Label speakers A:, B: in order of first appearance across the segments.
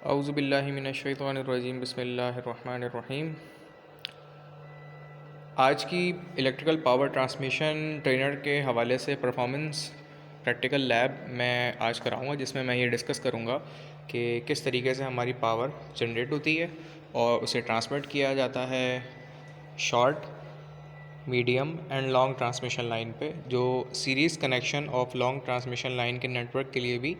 A: औज़ुबिल्लाहि मिनश्शैतानिर्रजीम बिस्मिल्लाहिर्रहमानिर्रहीम। आज की इलेक्ट्रिकल पावर ट्रांसमिशन ट्रेनर के हवाले से परफॉर्मेंस प्रैक्टिकल लैब मैं आज कराऊंगा, जिसमें मैं ये डिस्कस करूंगा कि किस तरीके से हमारी पावर जनरेट होती है और उसे ट्रांसमिट किया जाता है short, medium and long transmission line पे, जो series connection of long transmission line के नेटवर्क के लिए भी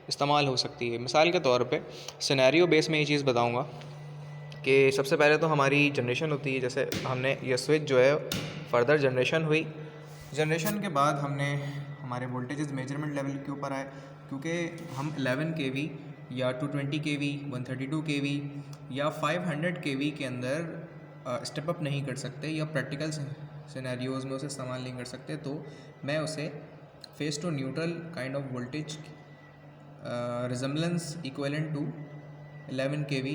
A: इस्तेमाल हो सकती है। मिसाल के तौर पे सिनेरियो बेस में ये चीज़ बताऊंगा कि सबसे पहले तो हमारी जनरेशन होती है। जैसे हमने ये स्विच जो है फर्दर जनरेशन हुई, जनरेशन के बाद हमने हमारे वोल्टेजेस मेजरमेंट लेवल के ऊपर आए, क्योंकि हम 11 kV या 220 kV, 132 kV या 500 kV के अंदर स्टेप अप नहीं कर सकते या प्रैक्टिकल सिनेरियोज़ में उसे इस्तेमाल नहीं कर सकते, तो मैं उसे phase to neutral kind of voltage resemblance equivalent to 11 kV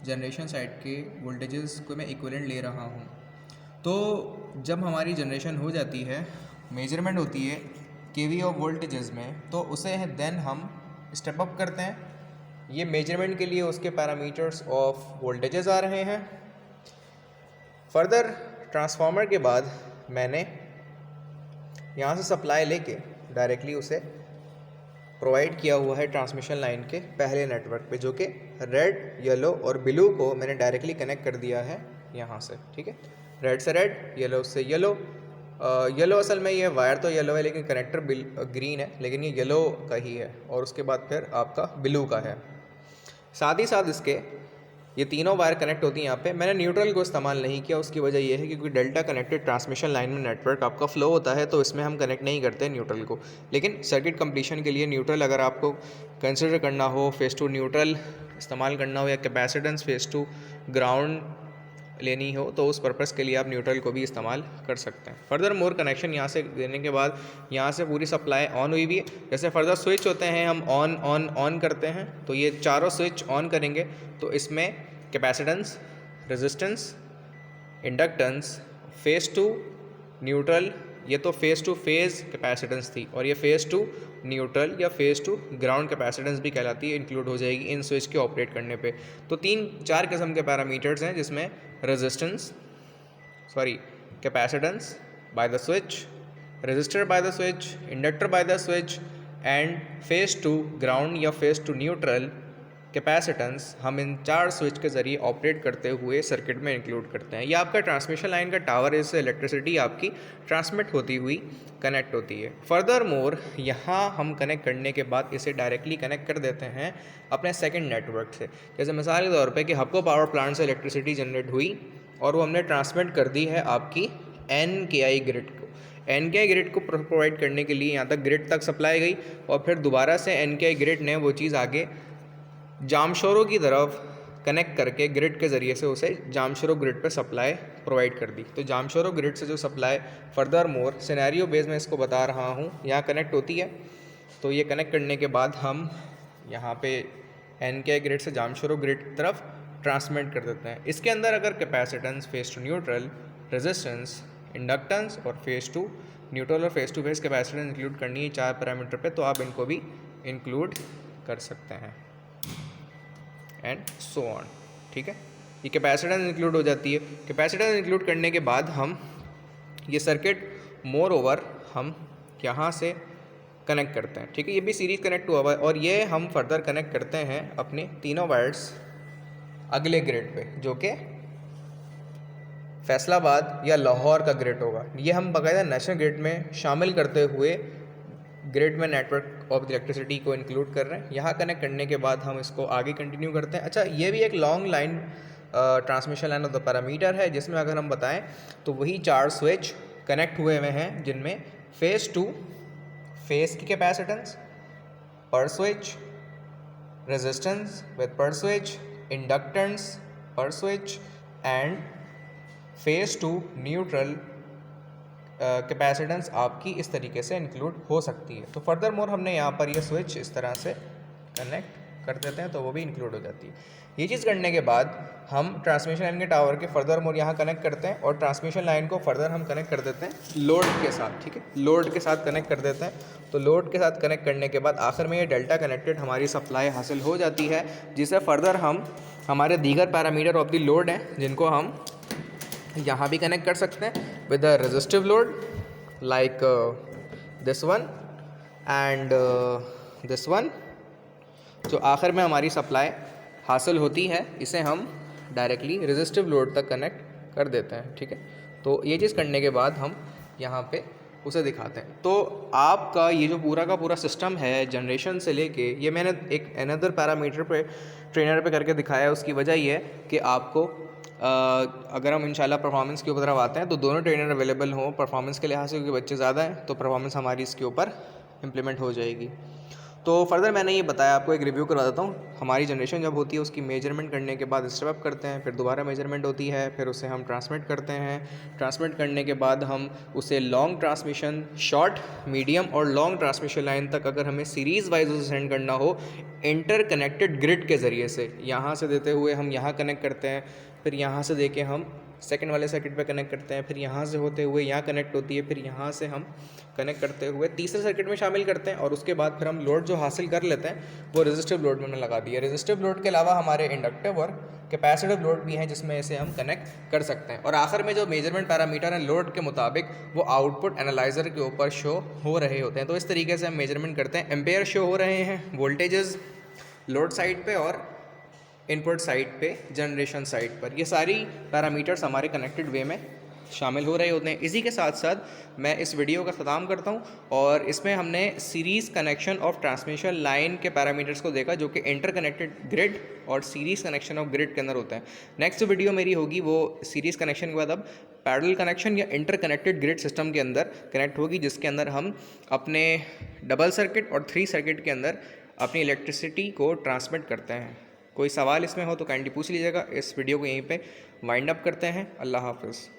A: generation side के वोल्टेजेस को मैं इक्वलेंट ले रहा हूँ। तो जब हमारी जनरेशन हो जाती है, मेजरमेंट होती है केवी ऑफ वोल्टेजेस में, तो उसे देन हम स्टेप अप करते हैं। ये मेजरमेंट के लिए उसके पैरामीटर्स ऑफ वोल्टेजेस आ रहे हैं। फर्दर ट्रांसफार्मर के बाद मैंने यहाँ से सप्लाई लेके डायरेक्टली उसे प्रोवाइड किया हुआ है ट्रांसमिशन लाइन के पहले नेटवर्क पे, जो कि रेड, येलो और ब्लू को मैंने डायरेक्टली कनेक्ट कर दिया है यहाँ से। ठीक है, रेड से रेड, येलो से येलो। येलो असल में ये वायर तो येलो है लेकिन कनेक्टर ग्रीन है, लेकिन ये येलो का ही है, और उसके बाद फिर आपका ब्लू का है। साथ ही साथ इसके ये तीनों वायर कनेक्ट होती हैं यहाँ पे। मैंने न्यूट्रल को इस्तेमाल नहीं किया, उसकी वजह ये है क्योंकि डेल्टा कनेक्टेड ट्रांसमिशन लाइन में नेटवर्क आपका फ्लो होता है, तो इसमें हम कनेक्ट नहीं करते न्यूट्रल को। लेकिन सर्किट कंप्लीशन के लिए न्यूट्रल अगर आपको कंसिडर करना हो, फेस टू न्यूट्रल इस्तेमाल करना हो या कैपेसिटेंस फेस टू ग्राउंड लेनी हो, तो उस पर्पज़ के लिए आप न्यूट्रल को भी इस्तेमाल कर सकते हैं। फर्दर मोर कनेक्शन यहाँ से देने के बाद यहाँ से पूरी सप्लाई ऑन हुई भी है। जैसे फर्दर स्विच होते हैं, हम ऑन ऑन ऑन करते हैं, तो ये चारों स्विच ऑन करेंगे तो इसमें capacitance, resistance, inductance, phase to neutral, ये तो फेस टू फेज़ कैपेसिटेंस थी, और ये फेस टू न्यूट्रल या फेस टू ग्राउंड कैपेसिटेंस भी कहलाती है, इंक्लूड हो जाएगी इन स्विच के ऑपरेट करने पे। तो 3-4 किस्म के पैरामीटर्स हैं, जिसमें resistance capacitance by the switch, resistor by the switch, inductor by the switch and phase to ground या फेस टू न्यूट्रल कैपेसिटेंस हम इन 4 स्विच के ज़रिए ऑपरेट करते हुए सर्किट में इंक्लूड करते हैं। ये आपका ट्रांसमिशन लाइन का टावर है, इससे इलेक्ट्रिसिटी आपकी ट्रांसमिट होती हुई कनेक्ट होती है। फर्दर मोर यहाँ हम कनेक्ट करने के बाद इसे डायरेक्टली कनेक्ट कर देते हैं अपने सेकंड नेटवर्क से। जैसे मिसाल के तौर पे कि हपको पावर प्लांट से इलेक्ट्रिसिटी जनरेट हुई और वो हमने ट्रांसमिट कर दी है आपकी NKI ग्रिड को। NKI ग्रिड को प्रोवाइड करने के लिए यहाँ तक ग्रिड तक सप्लाई गई, और फिर दोबारा से NKI ग्रिड ने वो चीज़ आगे जामशोरों की तरफ कनेक्ट करके ग्रिड के ज़रिए से उसे जामशोरों ग्रिड पे सप्लाई प्रोवाइड कर दी। तो जामशोरों ग्रिड से जो supply further more scenario base में इसको बता रहा हूँ, यहाँ कनेक्ट होती है। तो ये कनेक्ट करने के बाद हम यहाँ पे NKI ग्रिड से जामशोरों ग्रिड की तरफ ट्रांसमिट कर देते हैं। इसके अंदर अगर capacitance, phase to neutral, resistance, inductance और फेस टू न्यूट्रल और phase to phase capacitance include करनी है 4 पैरामीटर पे, तो आप इनको भी इंक्लूड कर सकते हैं एंड सो ऑन। ठीक है, ये कैपेसिटेंस इंक्लूड हो जाती है। कैपेसिटेंस इंक्लूड करने के बाद हम ये सर्किट मोर ओवर हम यहाँ से कनेक्ट करते हैं। ठीक है, ये भी सीरीज कनेक्ट हुआ हुआ है, और ये हम फर्दर कनेक्ट करते हैं अपने तीनों वायर्स अगले ग्रिड पे, जो कि फैसलाबाद या लाहौर का ग्रिड होगा। ये हम बाकायदा नेशनल ग्रिड में शामिल करते हुए ग्रिड में नेटवर्क ऑफ इलेक्ट्रिसिटी को इंक्लूड कर रहे हैं। यहाँ कनेक्ट करने के बाद हम इसको आगे कंटिन्यू करते हैं। अच्छा, ये भी एक long line transmission line of the parameter है, जिसमें अगर हम बताएं तो वही 4 स्विच कनेक्ट हुए हुए हैं, जिनमें फेस टू फेस की capacitance per switch, resistance with per switch, inductance per switch and phase to neutral capacitance आपकी इस तरीके से इंक्लूड हो सकती है। तो फर्दर मोर हमने यहाँ पर ये स्विच इस तरह से कनेक्ट कर देते हैं तो वो भी इंक्लूड हो जाती है। ये चीज़ करने के बाद हम ट्रांसमिशन लाइन के टावर के फर्दर मोर यहाँ कनेक्ट करते हैं और ट्रांसमिशन लाइन को फर्दर हम कनेक्ट कर देते हैं लोड के साथ, ठीक है, लोड के साथ कनेक्ट कर देते हैं। तो लोड के साथ कनेक्ट करने के बाद आखिर में ये डेल्टा कनेक्टेड हमारी सप्लाई हासिल हो जाती है, जिसे फर्दर हम हमारे दीगर पैरामीटर ऑफ द लोड हैं जिनको हम यहाँ भी कनेक्ट कर सकते हैं with a resistive load like this one and this one. जो आखिर में हमारी सप्लाई हासिल होती है इसे हम डायरेक्टली रेजिस्टिव लोड तक कनेक्ट कर देते हैं, ठीक है। तो ये चीज़ करने के बाद हम यहाँ पे उसे दिखाते हैं। तो आपका ये जो पूरा का पूरा सिस्टम है जनरेशन से लेके, ये मैंने एक अनदर पैरामीटर पे ट्रेनर पे करके दिखाया है। उसकी वजह ये है कि आपको अगर हम इंशाल्लाह परफॉर्मेंस के ऊपर तरफ आते हैं तो दोनों ट्रेनर अवेलेबल हों परफॉर्मेंस के लिहाज से, क्योंकि बच्चे ज़्यादा हैं तो परफॉर्मेंस हमारी इसके ऊपर इम्प्लीमेंट हो जाएगी। तो फर्दर मैंने ये बताया, आपको एक रिव्यू करवा देता हूँ। हमारी जनरेशन जब होती है उसकी मेजरमेंट करने के बाद स्टेप अप करते हैं, फिर दोबारा मेजरमेंट होती है, फिर उसे हम ट्रांसमिट करते हैं। ट्रांसमिट करने के बाद हम उसे लॉन्ग ट्रांसमिशन, शॉर्ट, मीडियम और लॉन्ग ट्रांसमिशन लाइन तक अगर हमें सीरीज़ वाइज उसे सेंड करना हो इंटर कनेक्टेड ग्रिड के ज़रिए से, यहाँ से देते हुए हम यहाँ कनेक्ट करते हैं, फिर यहाँ से दे के हम सेकंड वाले सर्किट पे कनेक्ट करते हैं, फिर यहाँ से होते हुए यहाँ कनेक्ट होती है, फिर यहाँ से हम कनेक्ट करते हुए तीसरे सर्किट में शामिल करते हैं। और उसके बाद फिर हम लोड जो हासिल कर लेते हैं वो रेजिस्टिव लोड में लगा दिया। रेजिस्टिव लोड के अलावा हमारे इंडक्टिव और कैपेसिटिव लोड भी हैं जिसमें इसे हम कनेक्ट कर सकते हैं। और आखिर में जो मेजरमेंट पैरामीटर हैं लोड के मुताबिक वो आउटपुट एनालाइजर के ऊपर शो हो रहे होते हैं। तो इस तरीके से हम मेजरमेंट करते हैं। एम्पेयर शो हो रहे हैं, वोल्टेजेस लोड साइड पे और इनपुट साइड पे, जनरेशन साइड पर, ये सारी पैरामीटर्स हमारे कनेक्टेड वे में शामिल हो रहे होते हैं। इसी के साथ साथ मैं इस वीडियो का ख़त्म करता हूँ और इसमें हमने series connection of transmission line के पैरामीटर्स को देखा जो कि इंटर कनेक्टेड ग्रिड और सीरीज़ कनेक्शन ऑफ ग्रिड के अंदर होता है। नेक्स्ट वीडियो मेरी होगी वो सीरीज़ कनेक्शन के बाद अब पैरेलल कनेक्शन या इंटर कनेक्टेड ग्रिड सिस्टम के अंदर कनेक्ट होगी, जिसके अंदर हम अपने डबल सर्किट और 3 सर्किट के अंदर अपनी इलेक्ट्रिसिटी को ट्रांसमिट करते हैं। कोई सवाल इसमें हो तो काइंडली पूछ लीजिएगा। इस वीडियो को यहीं पे वाइंड अप करते हैं। अल्लाह हाफ़िज़।